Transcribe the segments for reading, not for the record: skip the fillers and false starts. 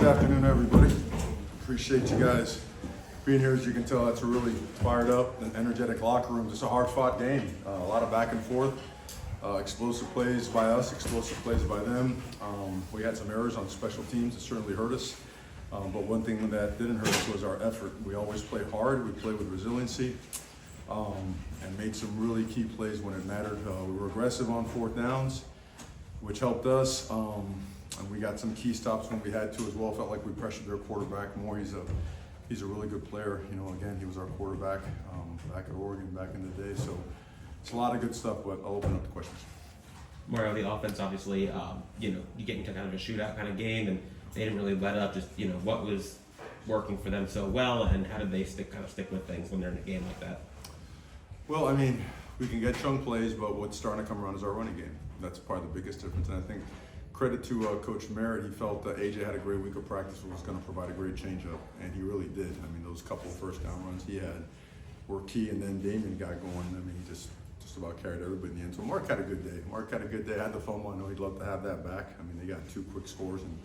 Good afternoon, everybody. Appreciate you guys being here. As you can tell, that's a really fired up and energetic locker room. Just a hard-fought game. A lot of back and forth. Explosive plays by us, explosive plays by them. We had some errors on special teams that certainly hurt us. But one thing that didn't hurt us was our effort. We always play hard. We play with resiliency. And made some really key plays when it mattered. We were aggressive on fourth downs, which helped us. And we got some key stops when we had to as well. Felt like we pressured their quarterback more. He's a really good player. You know, again, he was our quarterback back at Oregon back in the day. So it's a lot of good stuff, but I'll open up the questions. Mario, the offense, obviously, you get into kind of a shootout kind of game, and they didn't really let up. Just, what was working for them so well, and how did they stick with things when they're in a game like that? Well, I mean, we can get chunk plays, but what's starting to come around is our running game. That's probably the biggest difference. And I think credit to Coach Merritt, he felt that AJ had a great week of practice and was going to provide a great changeup, and he really did. I mean, those couple of first down runs he had were key, and then Damien got going. I mean, he just about carried everybody in the end. So Mark had a good day. Had the fumble. I know he'd love to have that back. I mean, they got 2 quick scores and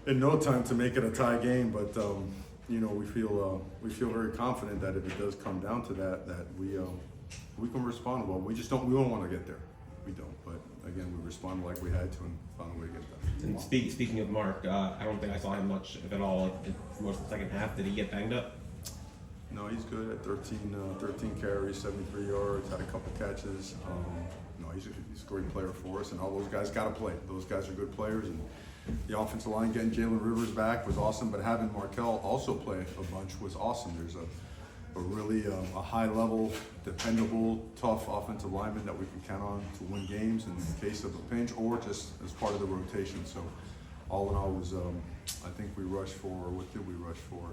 in no time to make it a tie game, but we feel very confident that if it does come down to that we can respond well. We don't want to get there. We don't, but again, we responded like we had to and found a way to get there. And speaking of Mark, I don't think I saw him much, if at all, for most of the second half. Did he get banged up? No, he's good at 13 carries, 73 yards, had a couple catches. He's a great player for us, and all those guys got to play. Those guys are good players, and the offensive line getting Jalen Rivers back was awesome, but having Markel also play a bunch was awesome. There's a really a high-level, dependable, tough offensive lineman that we can count on to win games in case of a pinch or just as part of the rotation. So all in all, was I think we rushed for, what did we rush for?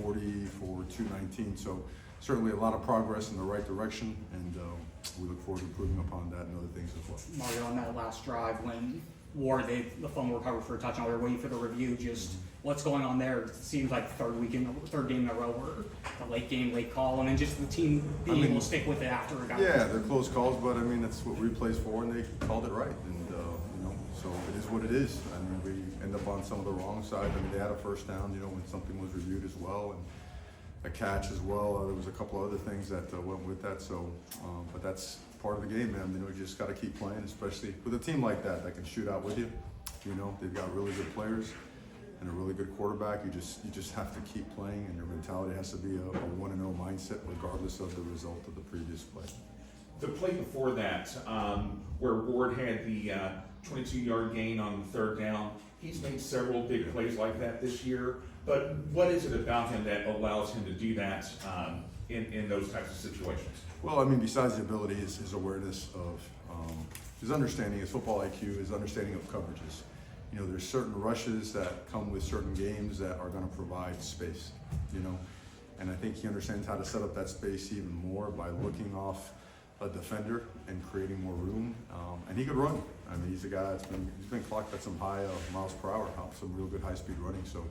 40 for 219. So certainly a lot of progress in the right direction, and we look forward to improving upon that and other things as well. Mario, on that last drive when Ward, the fumble recovered for a touchdown, we were waiting for the review, just what's going on there? It seems like third game in a row where the late game, late call, and then just the team being able to stick with it after it got. Yeah, they're close calls, but I mean, that's what replay's for, and they called it right. And, so it is what it is. I mean, we end up on some of the wrong side. I mean, they had a first down, when something was reviewed as well, and a catch as well. There was a couple other things that went with that. So, but that's part of the game, man. You just got to keep playing, especially with a team like that can shoot out with you. They've got really good players and a really good quarterback. You just have to keep playing, and your mentality has to be a 1-0 mindset, regardless of the result of the previous play. The play before that, where Ward had the 22-yard gain on the third down, he's made several big plays like that this year. But what is it about him that allows him to do that in those types of situations? Well, I mean, besides the ability, his awareness of his understanding, his football IQ, his understanding of coverages. There's certain rushes that come with certain games that are going to provide space, and I think he understands how to set up that space even more by looking off a defender and creating more room. And he could run. I mean, he's a guy he's been clocked at some high miles per hour, some real good high-speed running. So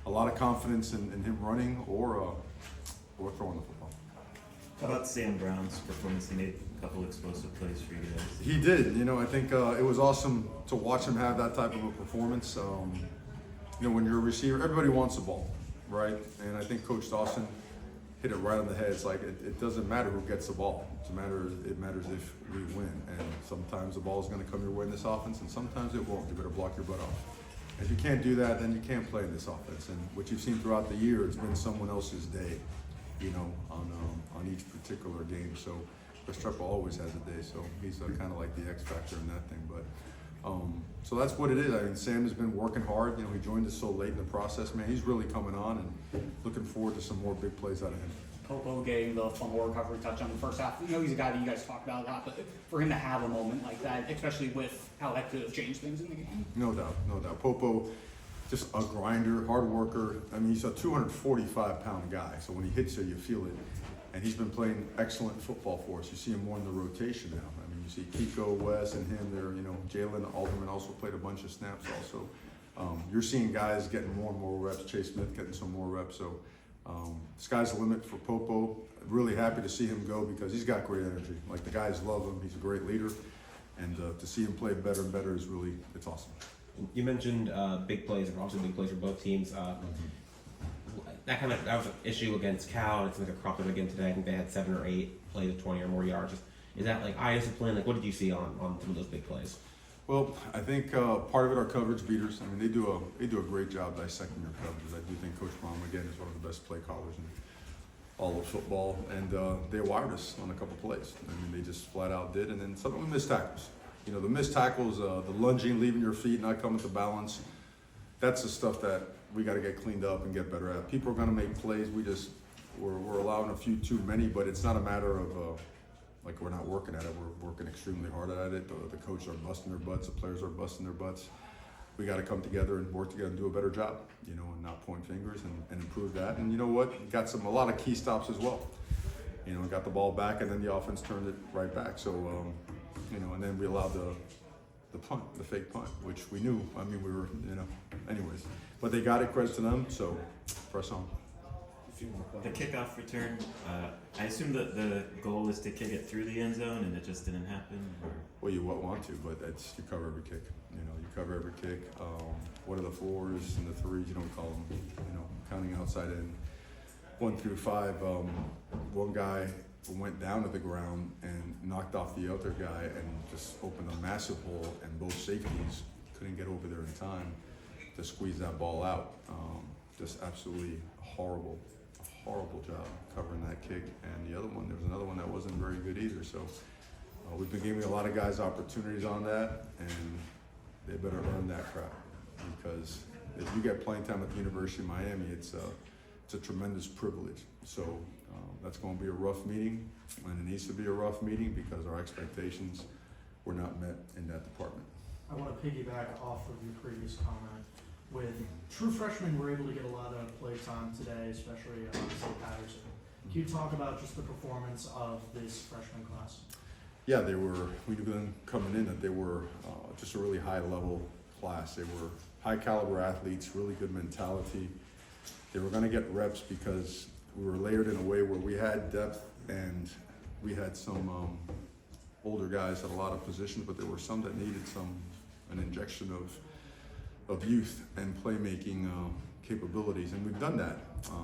a lot of confidence in him running or throwing the football. How about Sam Brown's performance? He made a couple explosive plays for you guys. He did. I think it was awesome to watch him have that type of a performance. When you're a receiver, everybody wants the ball, right? And I think Coach Dawson hit it right on the head. It's like it doesn't matter who gets the ball. It matters if we win. And sometimes the ball is going to come your way in this offense, and sometimes it won't. You better block your butt off. If you can't do that, then you can't play in this offense. And what you've seen throughout the year, it's been someone else's day, on each particular game. So Restrepo always has a day. So he's kind of like the X factor in that thing. But so that's what it is. I mean, Sam has been working hard. He joined us so late in the process, man. He's really coming on, and looking forward to some more big plays out of him. Popo getting the fumble recovery touchdown in the first half. He's a guy that you guys talk about a lot, but for him to have a moment like that, especially with how that could have changed things in the game. No doubt. Popo, just a grinder, hard worker. I mean, he's a 245-pound guy, so when he hits you, you feel it. And he's been playing excellent football for us. You see him more in the rotation now. I mean, you see Kiko, Wes, and him there. Jalen Alderman also played a bunch of snaps also. You're seeing guys getting more and more reps. Chase Smith getting some more reps. So sky's the limit for Popo. Really happy to see him go because he's got great energy. Like, the guys love him. He's a great leader. And to see him play better and better is it's awesome. You mentioned big plays, and obviously big plays for both teams. That was an issue against Cal, and it's like a cropped up again today. I think they had 7 or 8 plays of 20 or more yards. Is that like eye discipline? Like, what did you see on some of those big plays? Well, I think part of it are coverage beaters. I mean, they do a great job dissecting their coverages. I do think Coach Baum, again, is one of the best play callers in all of football, and they wired us on a couple plays. I mean, they just flat out did, and then some of them missed tackles. You know, the missed tackles, the lunging, leaving your feet, not coming to balance. That's the stuff that we got to get cleaned up and get better at. People are going to make plays. We're allowing a few too many, but it's not a matter of like we're not working at it. We're working extremely hard at it. The coaches are busting their butts. The players are busting their butts. We got to come together and work together and do a better job, you know, and not point fingers and improve that. And you know what? Got a lot of key stops as well. You know, got the ball back, and then the offense turned it right back. So, you know, and then we allowed the punt, the fake punt, which we knew. I mean, we were, you know, anyways. But they got it, credit to them, so press on. The kickoff return, I assume that the goal is to kick it through the end zone, and it just didn't happen? Or? Well, you want to, but you cover every kick. You know, you cover every kick. What are the 4s and the 3s? You don't call them, you know, counting outside in 1 through 5. One guy went down to the ground and knocked off the other guy and just opened a massive hole, and both safeties couldn't get over there in time to squeeze that ball out. Just absolutely horrible job covering that kick. And the other one, there was another one that wasn't very good either. So we've been giving a lot of guys opportunities on that, and they better earn that crap, because if you get playing time at the University of Miami, it's a tremendous privilege. So that's going to be a rough meeting, and it needs to be a rough meeting because our expectations were not met in that department. I want to piggyback off of your previous comment. With true freshmen, we're able to get a lot of play time today, especially St. Patterson. Can you talk about just the performance of this freshman class? Yeah, we knew them coming in that they were just a really high level class. They were high caliber athletes, really good mentality. They were going to get reps because we were layered in a way where we had depth, and we had some older guys at a lot of positions, but there were some that needed an injection of youth and playmaking capabilities, and we've done that.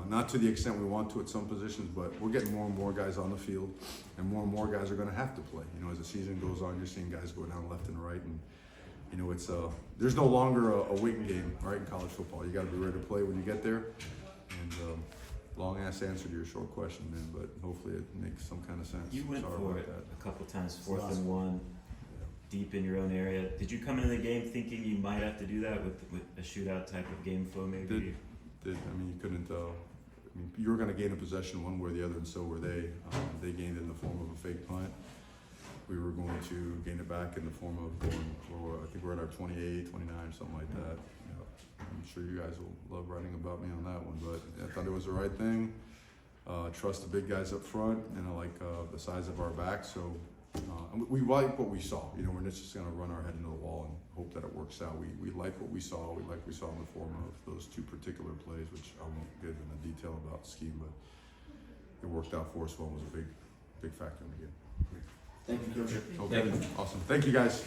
Not to the extent we want to at some positions, but we're getting more and more guys on the field, and more guys are going to have to play. You know, as the season goes on, you're seeing guys go down left and right, and you know, it's there's no longer a waiting game, right? In college football, you got to be ready to play when you get there. And long ass answer to your short question, man, but hopefully it makes some kind of sense. You went Sorry for about it that. a couple times, 4th and 1, deep in your own area. Did you come into the game thinking you might have to do that with a shootout type of game flow, maybe? I mean, you couldn't. I mean, you were going to gain a possession one way or the other, and so were they. They gained it in the form of a fake punt. We were going to gain it back in the form of going for, I think we're at our 28, 29, something like that. You know, I'm sure you guys will love writing about me on that one, but I thought it was the right thing. Trust the big guys up front, and I like the size of our back. So we like what we saw. You know, we're not just going to run our head into the wall and hope that it works out. We like what we saw. We like what we saw in the form of those 2 particular plays, which I won't get into detail about the scheme, but it worked out for us well. It was a big factor in the game. Thank you, Coach. Okay, awesome. Thank you, guys.